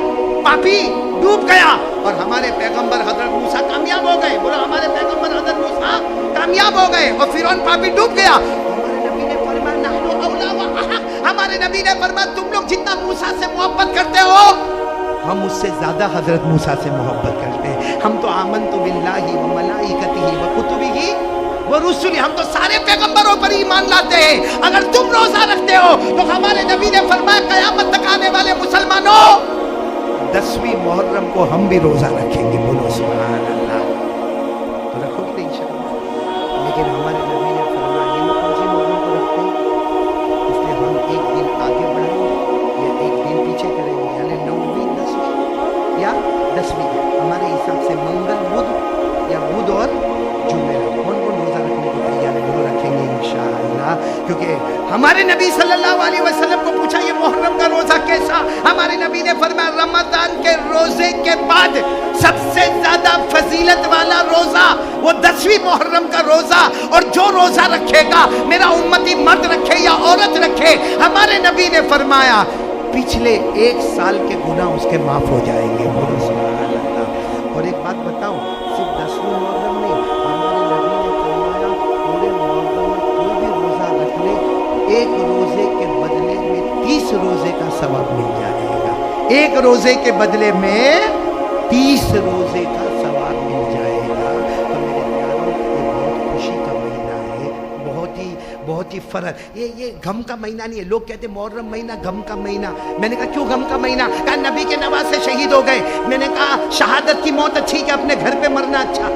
[SPEAKER 1] پاپی ڈوب گیا اور ہمارے پیغمبر حضرت موسیٰ کامیاب ہو گئے. بولو ہمارے پیغمبر حضرت موسیٰ کامیاب ہو گئے اور فرعون پاپی ڈوب گیا. ہمارے نبی نے فرمایا نحن اولا و احق, ہمارے نبی نے فرمایا تم لوگ جتنا موسیٰ سے محبت کرتے ہو ہم اس سے زیادہ حضرت موسیٰ سے محبت کرتے ہیں. ہم تو آمنت باللہ و ملائکتہ و کتبہ و رسلہ, ہم تو سارے پیغمبروں پر ایمان لاتے ہیں. اگر تم روزہ رکھتے ہو تو ہمارے نبی نے فرمایا قیامت تک آنے والے مسلمانوں 10ویں محرم کو ہم بھی روزہ رکھیں گے. بولو سبحان اللہ. تو رکھو گے انشاءاللہ. لیکن ہمارے نبی نے فرمایا یہ کون سی محرم کو رکھتے ہیں, اس لیے ہم ایک دن آگے بڑھیں گے یا ایک دن پیچھے کریں گے, یعنی 9ویں 10ویں یا 10ویں. ہمارے حساب سے منگل بدھ یا بدھ اور جمعرات. کون کون روزہ رکھنے کو تیار ہے, وہ رکھیں گے انشاءاللہ. کیونکہ ہمارے نبی صلی اللہ علیہ وسلم کو پوچھا یہ محرم کا روزہ کیسا, ہمارے نبی نے فرمایا رمضان کے روزے کے بعد سب سے زیادہ فضیلت والا روزہ وہ 10ویں محرم کا روزہ, اور جو روزہ رکھے گا میرا امتی مرد رکھے یا عورت رکھے, ہمارے نبی نے فرمایا پچھلے 1 سال کے گناہ اس کے معاف ہو جائیں گے. بولو سبحان اللہ. اور ایک بات بتاؤں, صرف 10ویں محرم نہیں, ہمارے نبی نے فرمایا پورے محرم میں کوئی بھی روزہ رکھ لے, ایک روزے کے بدلے میں 30 روزے کا ثواب مل جائے گا. ایک روزے کے بدلے میں 30 روزے کا ثواب مل جائے گا. تو میرے پیاروں یہ بہت خوشی کا مہینہ ہے, بہت ہی فرق. یہ غم کا مہینہ نہیں ہے. لوگ کہتے محرم مہینہ غم کا مہینہ. میں نے کہا کیوں غم کا مہینہ؟ کہا نبی کے نواسے شہید ہو گئے. میں نے کہا شہادت کی موت اچھی کہ اپنے گھر پہ مرنا اچھا؟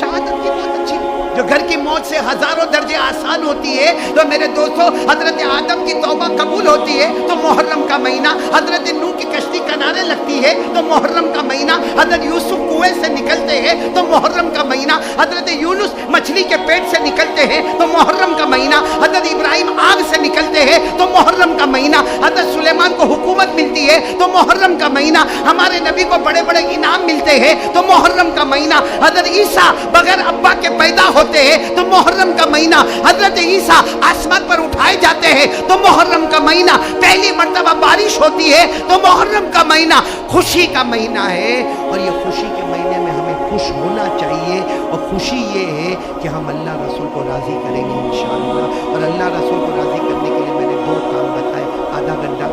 [SPEAKER 1] شہادت کی موت اچھی جو گھر کی موت سے ہزاروں درجے آسان ہوتی ہے. تو میرے دوستو حضرت آدم کی توبہ قبول ہوتی ہے تو محرم کا مہینہ, حضرت نوح کی کشتی کنارے لگتی ہے تو محرم کا مہینہ, حضرت یوسف کنویں سے نکلتے ہیں تو محرم کا مہینہ, حضرت یونس مچھلی کے پیٹ سے نکلتے ہیں تو محرم کا مہینہ, حضرت ابراہیم آگ سے نکلتے ہیں تو محرم کا مہینہ, حضرت سلیمان کو حکومت ملتی ہے تو محرم کا مہینہ, ہمارے نبی کو بڑے بڑے انعام ملتے ہیں تو محرم کا مہینہ, حضرت عیسیٰ بغیر ابا کے پیدا ہوتے ہیں تو محرم کا مہینہ, حضرت عیسیٰ آسمان پر اٹھائے جاتے ہیں تو محرم کا مہینہ, پہلی مرتبہ بارش ہوتی ہے تو محرم کا مہینہ خوشی کا مہینہ ہے. اور یہ خوشی کے مہینے میں ہمیں خوش ہونا چاہیے، اور خوشی یہ ہے کہ ہم اللہ رسول کو راضی کریں گے انشاءاللہ۔ اور اللہ رسول کو راضی کرنے کے لیے میں نے 2 کام بتائے، آدھا گھنٹہ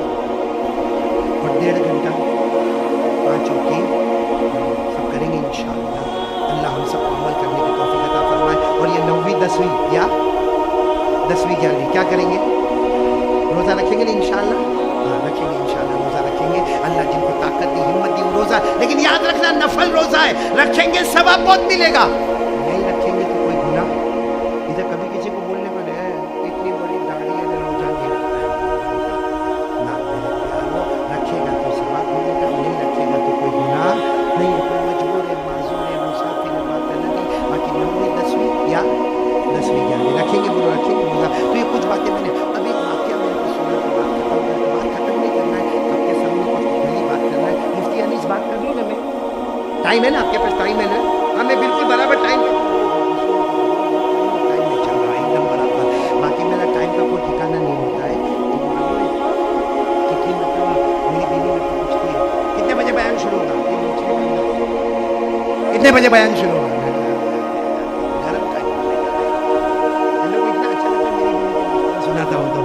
[SPEAKER 1] اور 1.5 گھنٹہ، 5 اور 3 سب کریں گے انشاءاللہ۔ اللہ ہم سب کو عمل کرنے کی توفیق عطا فرمائے۔ اور یہ 9ویں 10ویں یا 10ویں 11ویں کیا کریں گے؟ روزہ رکھیں گے نا انشاءاللہ؟ ہاں رکھیں گے انشاءاللہ، روزہ رکھیں گے۔ اللہ جن کو طاقت دی، ہمت دی، وہ روزہ، لیکن یاد رکھنا نفل روزہ ہے، رکھیں گے ثواب بہت ملے گا، نہیں رکھیں گے تو کوئی گناہ۔ ادھر کبھی کسی کو بولنے پر ہے اتنی بڑی داڑھی ہے روزہ نہیں رکھتا ہے، نہ میرے پیارو، رکھے گا تو ثواب ملے گا، نہیں رکھے گا تو کوئی گناہ نہیں ہے، کوئی مجبور ہے، معذور ہے، مسافر ہے، بات ہے نہیں۔ باقی 9ویں 10ویں یا 10ویں 11ویں رکھیں گے، بولو رکھیں گے روزہ۔ تو یہ کچھ باتیں میں نے ابھی ایک واقعہ میں نے کو سنا کہ بات ختم کر کے، بات ختم نہیں کرنا ہے، آپ کے سامنے کچھ بڑی بات کرنا ہے۔ مفتی انیس بات کر لوں نا میں؟ ٹائم ہے نا آپ کے پاس؟ ٹائم ہے نا؟ ہاں میں بالکل برابر ٹائم میں چل رہا ہے، ایک دم برابر۔ باقی میرا ٹائم کا کوئی ٹھکانا نہیں ہوتا ہے۔ کتنی مرتبہ میری بیوی میرے کو پوچھتی ہے کتنے بجے بیان شروع ہوگا، کتنے بجے بیان شروع ہوگا؟ گرم کا ان لوگ کو اتنا اچھا لگتا ہے میری بیوی کو سناتا ہوں تو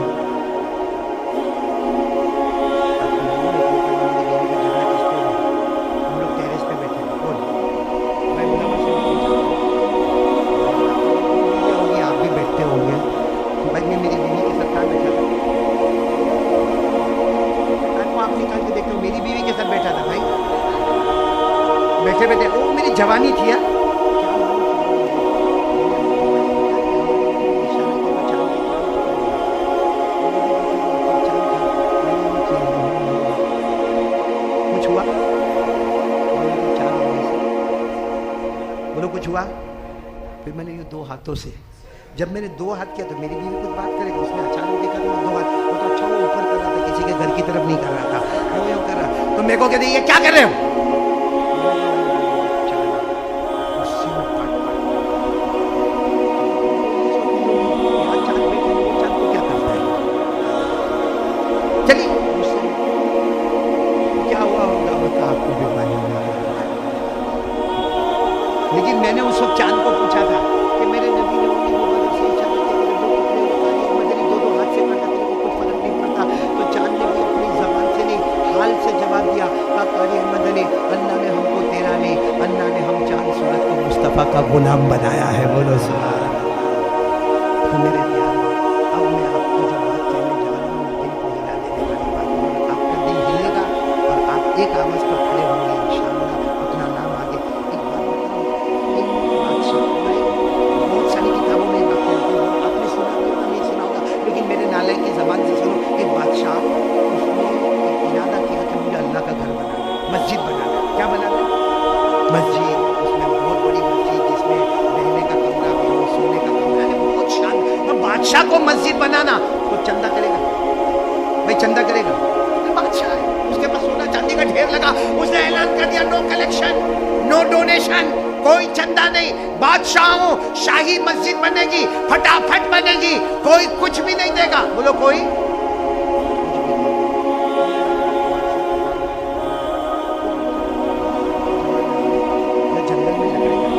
[SPEAKER 1] بیٹھے وہ میری جوانی تھی یار، کچھ ہوا بولو کچھ ہوا؟ پھر میں نے یہ 2 ہاتھوں سے، جب میں نے 2 ہاتھ کیا تو میری بیوی کچھ بات کرے گا، اس نے اچانک دیکھا تو 2 ہاتھ، وہ تو اچھا وہ اوپر کر رہا تھا، کسی کے گھر کی طرف نہیں کر رہا تھا، وہ یوں کر رہا، تو میرے کو کہتے یہ کیا کر رہے ہو؟ لیکن میں نے اس وقت چاند کو پوچھا تھا کہ میرے نبی نے اپنی مبارک سے ارشاد کیا کہ 2 ٹکڑے اتاری مدنی 2 ہاتھ سے کرتا تیرے کو کچھ فرق نہیں پڑتا، تو چاند نے بھی اپنی زبان سے نہیں حال سے جواب دیا کہ قاری مدنی اللہ نے ہم کو تیرا نہیں، اللہ نے ہم چاند سورج کو مصطفیٰ کا غلام بنایا ہے، بولو سبحان اللہ۔ تو میرے پیارو اب میں آپ کو جو بات کہنے جا رہا ہوں دل کو ہلا دینے والی بات ہے، آپ کا دل ہلے گا اور آپ ایک آواز پر کھڑے ہوں گے انشاءاللہ، اپنا نام آگے۔ ایک بات بتاؤں، ایک بادشاہ، میں بہت ساری کتابوں میں بات کرتی ہوں، آپ نے سنا ہوگا نہیں سنا ہوگا، لیکن میرے نالے کی زبان سے سنو۔ ایک بادشاہ، اس نے ایک ارادہ کیا کہ مجھے اللہ کا گھر بنانا، مسجد بنانا، کیا بنانا؟ مسجد، اس میں بہت بڑی مسجد جس میں رہنے کا کمرہ بھی ہو، سونے کا کمرہ ہے، بہت شان۔ تو بادشاہ کو مسجد بنانا تو چندہ کرے گا بھائی، چندہ کرے گا، بادشاہ ہے، اس کے پاس سونا چاندی کا ڈھیر لگا، اس نے اعلان کر دیا نو کلیکشن، نو ڈونیشن، کوئی چندہ نہیں، بادشاہوں شاہی مسجد بنے گی، پھٹافٹ بنے گی، کوئی کچھ بھی نہیں دے گا، بولو کوئی جنگل میں لکڑے کا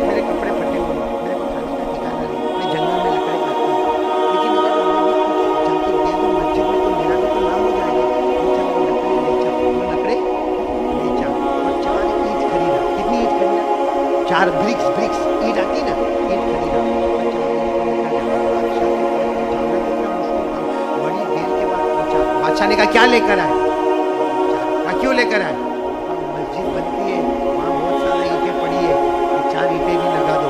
[SPEAKER 1] میرے کپڑے پھٹے ہوئے، میرے کو کھانے کا ٹھکانا نہیں، میں جنگل میں لکڑے کاٹتا ہوں، لیکن اگر میں بھی جا کے دے دوں مسجد میں تو میرا بھی تو نام ہو جائے گا۔ لکڑے بیچا، لکڑے بیچا اور 4 اینٹ خریدا۔ کتنی اینٹ خریدا؟ 4 برکس اینٹ آتی نا، اینٹ خریدا اور 4 اینٹ کو لے کر جانا بادشاہ کے پاس پہنچانا کتنا مشکل تھا، بڑی دیر کے بعد پہنچا۔ بادشاہ نے کہا کیا لے کر آئے؟ کہا کیوں لے کر آئے؟ مسجد بنتی ہے، وہاں بہت سارا اینٹیں پڑی ہے، 4 اینٹیں بھی لگا دو۔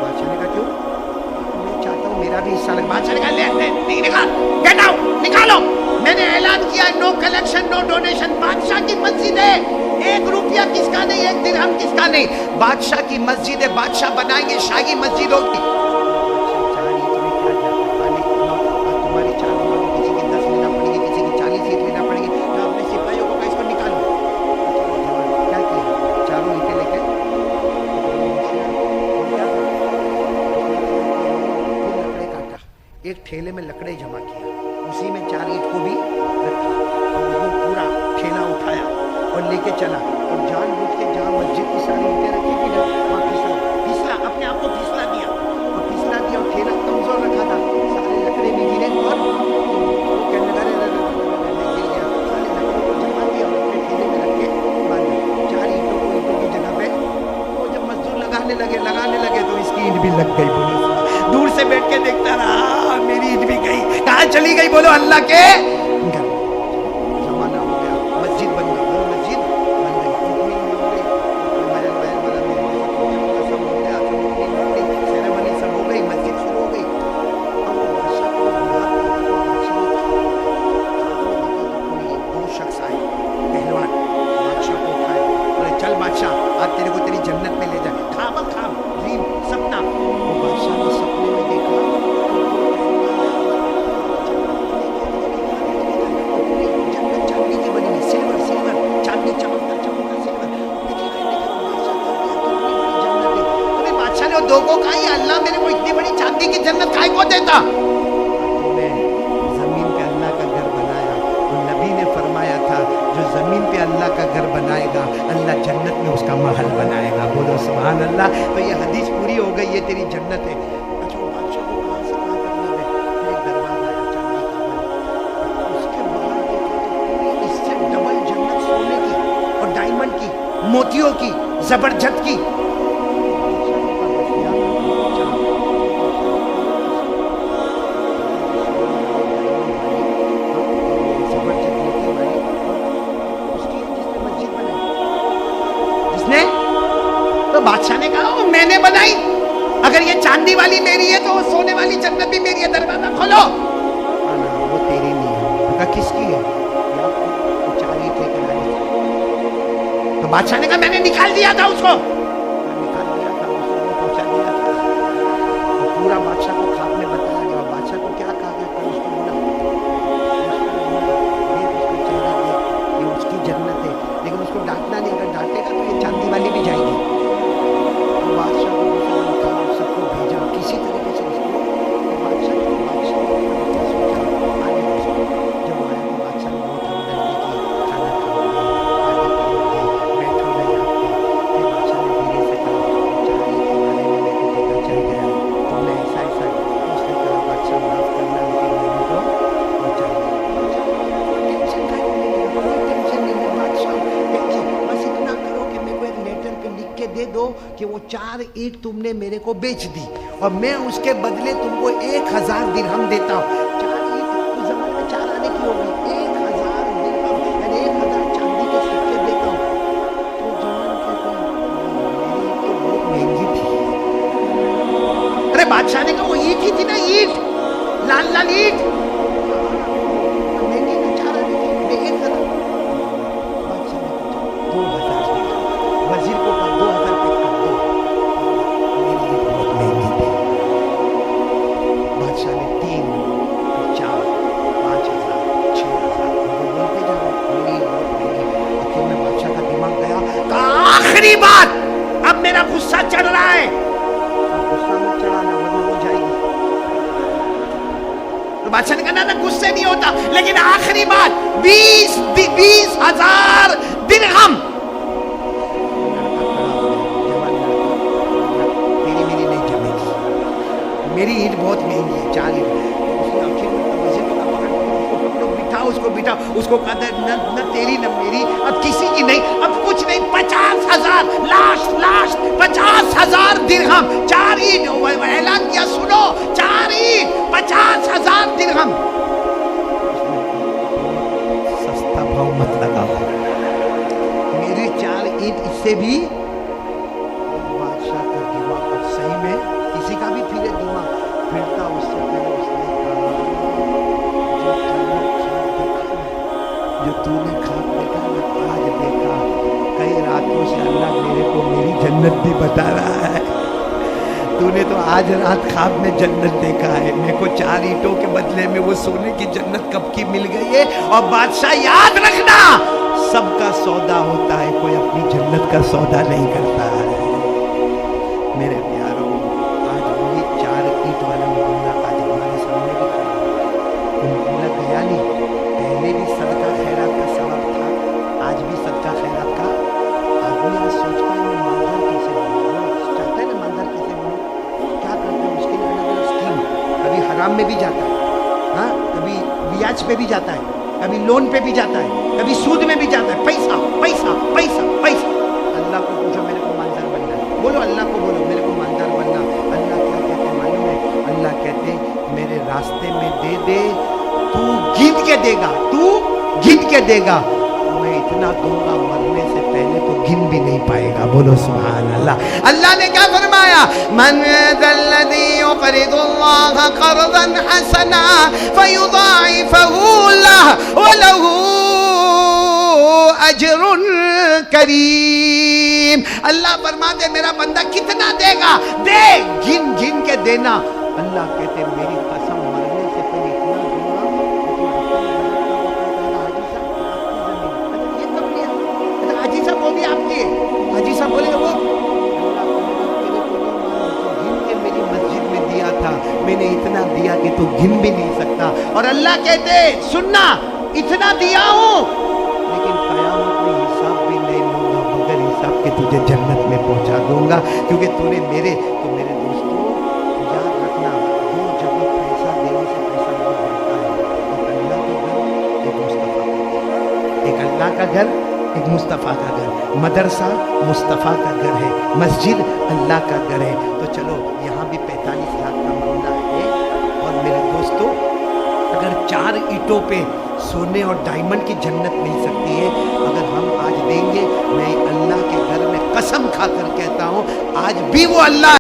[SPEAKER 1] بادشاہ نے کہا کیوں؟ میں چاہتا ہوں میرا بھی حصہ لگا۔ بادشاہ نے کہا لے نکال، گیٹ آؤٹ، نکالو، میں نے اعلان کیا ہے نو کلیکشن نو ڈونیشن، بادشاہ کی مسجد ہے، 1 روپیہ کس کا نہیں، 1 درہم کس کا نہیں، بادشاہ کی مسجد ہے، بادشاہ بنائیں گے، شاہی مسجد ہوگی۔ تمہاری 4 کسی کی 10 لینا پڑے گی، کسی کی 40 اینٹ لینا پڑے گی، تو اپنے سپاہیوں کو اس کو نکالو۔ کیا کیا؟ 4 اینٹیں لے کے لکڑے کاٹا، ایک ٹھیلے میں لکڑے جمع کیا، اس उसी में 4 ईंट को भी रखा और वो पूरा ठेला उठाया और लेके चला और जानबूझ के जहाँ मस्जिद की सारी ईंटें रखी थी ना वहाँ फिसला अपने आप को फिसला दिया और ठेला कमजोर रखा था, सारे लकड़े में गिरे और कहने लगा गिर गया, सारे लकड़ों को जमा दिया और अपने ठेले में रख के बांध दिया 4 ईंटों की जगह पे। वो जब मजदूर लगाने लगे तो इसकी ईंट भी लग गई। बोलो दूर से बैठ के देखता रहा, मेरी ईंट भी गई, कहाँ चली गई? बोलो अल्लाह के घर। जमाना हो गया, मस्जिद बन गई, वो मस्जिद बन गई, सब हो गया, सेरेमनी सब हो गई, मस्जिद शुरू हो गई। अब वो बादशाह को दो शख्स आए पहलवान, बादशाह को उठाए, बोले चल बादशाह आज तेरे को तेरी जन्नत में ले जाए, ख्वाब ड्रीम सपना। वो बादशाह ने सपने में देखा जन्नत चांदी की बनी है, सिल्वर चांदी चमकता सिल्वर। तुम्हें बादशाह ने दो को कहा ये अल्लाह मेरे को इतनी बड़ी चांदी की जन्नत काहे को देता? तूने जमीन पे अल्लाह का घर बनाया, और नबी ने फरमाया था जो जमीन पे अल्लाह का घर बनाएगा अल्लाह जन्नत में उसका महल बनाएगा। बोलो सुभान अल्लाह। तो ये हदीस पूरी हो गई, ये तेरी जन्नत है। अच्छा बादशाह को कहाँ से कहाँ करना है? फिर एक दरवाजा आया चांदी का, उसके बाहर देखा तो पूरी इससे डबल जन्नत सोने की और डायमंड की, मोतियों की, जबरदस्त की। तो बादशाह ने कहा वो मैंने बनाई, अगर ये चांदी वाली मेरी है तो वो सोने वाली जन्नत भी मेरी है, दरवाजा खोलो। वो तेरी नहीं है। कहा किसकी है? वो 4 ईंट लेकर आई। तो बादशाह ने कहा मैंने निकाल दिया था उसको, निकाल दिया था, उसको पहुंचा दिया था। और पूरा बादशाह को ख्वाब में बताया गया। बादशाह को क्या कहा गया? उसको बोला उसको चेहरा देख, ये उसकी जन्नत है, लेकिन उसको डांटना नहीं, अगर डांटेगा तो ये चांदी वाली भी जाएगी। बादशाह को उठा, सबको भेजा किसी तरीके से उसको। बादशाह सोचा आने उसको, जब आया तो बादशाह ने बहुत हमदर्दी की, खाना खाओगे, पानी पियोगे, बैठोगे यहाँ पे। फिर बादशाह ने धीरे से कहा 4 ईंट के बारे में मेरे को पता चल गया, तुमने ऐसा उसने कहा बादशाह माफ करना, लेकिन मैंने तो बचा लिया। टेंशन का कोई टेंशन नहीं है बादशाह, बस इतना करो कि मेरे को एक लेटर पे लिख के दे दो कि वो 4 ईंट तुमने मेरे को बेच दी और मैं उसके बदले तुमको 1000 दिरहम देता हूँ। 4 ईंट उस जमाने में 4 आने की होगी, 1000 दिरहम यानी 1000 चांदी के सिक्के देता हूँ। तो जवान कहते मेरी ईंट तो बहुत महंगी थी। अरे बादशाह ने कहा वो ईंट ही थी ना, ईंट लाल लाल ईंट महंगी ना, 4 आने की 1000। बादशाह ने पूछा 2000 वजीर को कहा 2000 पे कर दो, मेरी ईंट बहुत महंगी थी। बादशाह ने 3 फिर 4 5000 6000 बोलते जा रहे, मेरी ईंट बहुत महंगी। आखिर में बादशाह का दिमाग गया, कहा आखिरी बात, अब मेरा गुस्सा चढ़ रहा है, गुस्सा मत चढ़ाना वरना हो जाएगी। तो बादशाह ने कहा ना गुस्से नहीं होता, लेकिन आखिरी बात 20,000 दिरहम। मेरी ईंट बहुत महंगी है, 4 ईंट। उसने आखिर में वजीर को कहा उसको बिठा, उसको कहा न तेरी न मेरी, अब किसी की नहीं, अब कुछ नहीं, 50,000 लास्ट 50,000 दिरहम, 4 ईंट। ऐलान किया सुनो, 4 ईंट 50,000 दिरहम। सस्ता भाव मत लगाओ, मेरी 4 ईंट इससे भी। बादशाह का दिमाग सही में किसी का भी फिरे दिमाग फिरता, उससे पहले उसने कहा जो तूने ख्वाब देखा मैं आज देखा, कई रातों से अल्लाह मेरे को मेरी जन्नत भी बता रहा है। तूने तो आज रात ख्वाब में जन्नत देखा है, मेरे को 4 ईंटों के बदले में वो सोने की जन्नत कब की मिल गई है। और बादशाह याद रखना, सबका सौदा होता है, कोई अपनी जन्नत का सौदा नहीं करता है। मेरे प्यारों, आज वही 4 ईंट वाला मामला आज हमारे सामने भी खड़ा है। वो मामला गया में भी जाता है, हाँ, कभी ब्याज पे भी जाता है, कभी लोन पे भी जाता है, कभी सूद में भी जाता है। पैसा पैसा पैसा पैसा। अल्लाह को पूछो मेरे को मालदार बनना है, बोलो अल्लाह को, बोलो मेरे को मालदार बनना। अल्लाह क्या कहते मालूम है? अल्लाह कहते मेरे रास्ते में दे दे, तू गिन के देगा, तू गिन के देगा, मैं इतना दूंगा मरने से पहले तो गिन भी नहीं पाएगा। बोलो सुभान अल्लाह। अल्लाह ने क्या फरमाया? मन दल्लज़ी युक़रिदुल्लाह क़र्ज़न हसना फ़युज़ाइफ़हु लहु व लहु अज्रुन करीम। अल्लाह फरमाते मेरा बंदा कितना देगा, दे, गिन गिन के देना। अल्लाह कहते मेरी कसम मरने से पहले इतना दूंगा। हाजी साहब वो भी आपकी है, हाजी साहब बोले वो गिन के मेरी मस्जिद में दिया था, मैंने इतना दिया कि तू गिन भी नहीं सकता। और अल्लाह कहते सुनना, इतना दिया हूं लेकिन कयामत में हिसाब भी नहीं लूंगा, बगैर हिसाब के तुझे जन्नत में पहुंचा दूंगा, क्योंकि तूने मेरे तो मेरे दोस्तों याद रखना, दो जगह पैसा देने से पैसा बहुत बढ़ता है। एक अल्लाह का घर, एक मुस्तफ़ा का घर। मदरसा मुस्तफ़ा का घर है, मस्जिद अल्लाह का घर है। तो चलो यहाँ भी 45 लाख का मामला है। और मेरे दोस्तों अगर 4 ईंटों पे सोने और डायमंड की जन्नत मिल सकती है, अगर हम आज देंगे, मैं अल्लाह के घर में कसम खाकर कहता हूँ आज भी वो अल्लाह